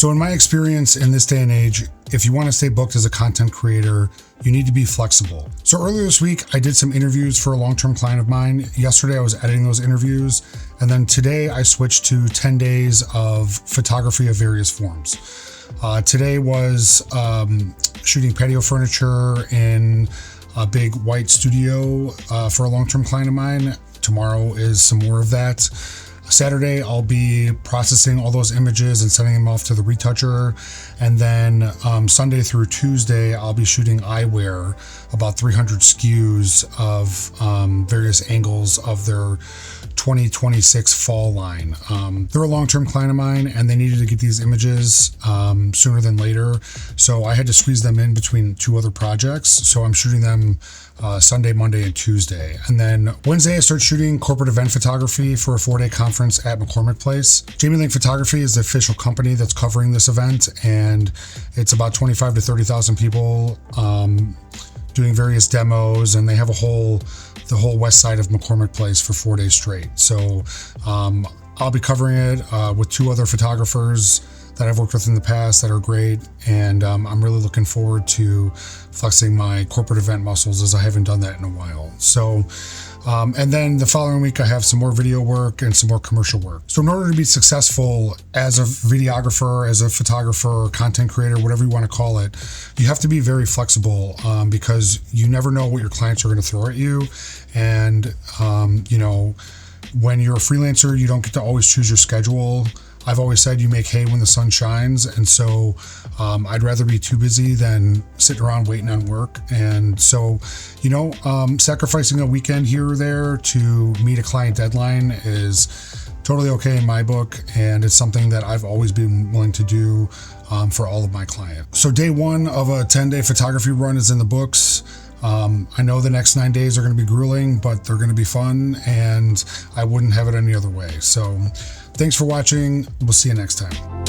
So in my experience in this day and age, if you want to stay booked as a content creator, you need to be flexible. So earlier this week, I did some interviews for a long-term client of mine. Yesterday, I was editing those interviews. And then today I switched to 10 days of photography of various forms. Today was shooting patio furniture in a big white studio for a long-term client of mine. Tomorrow is some more of that. Saturday, I'll be processing all those images and sending them off to the retoucher. And then Sunday through Tuesday, I'll be shooting eyewear, about 300 SKUs of various angles of their 2026 fall line. They're a long-term client of mine and they needed to get these images sooner than later. So I had to squeeze them in between two other projects. So I'm shooting them Sunday, Monday, and Tuesday. And then Wednesday, I start shooting corporate event photography for a 4-day conference at McCormick Place. Jamie Link Photography is the official company that's covering this event, and it's about 25 to 30,000 people doing various demos, and they have the whole west side of McCormick Place for 4 days straight. So I'll be covering it with two other photographers that I've worked with in the past that are great, and I'm really looking forward to flexing my corporate event muscles, as I haven't done that in a while. So, and then the following week I have some more video work and some more commercial work. So in order to be successful as a videographer, as a photographer, content creator, whatever you want to call it, you have to be very flexible because you never know what your clients are going to throw at you. And, you know, when you're a freelancer, you don't get to always choose your schedule. I've always said you make hay when the sun shines, and so I'd rather be too busy than sitting around waiting on work. And so, you know, sacrificing a weekend here or there to meet a client deadline is totally okay in my book, and it's something that I've always been willing to do for all of my clients. So day one of a 10-day photography run is in the books. I know the next 9 days are going to be grueling, but they're going to be fun, and I wouldn't have it any other way. So thanks for watching. We'll see you next time.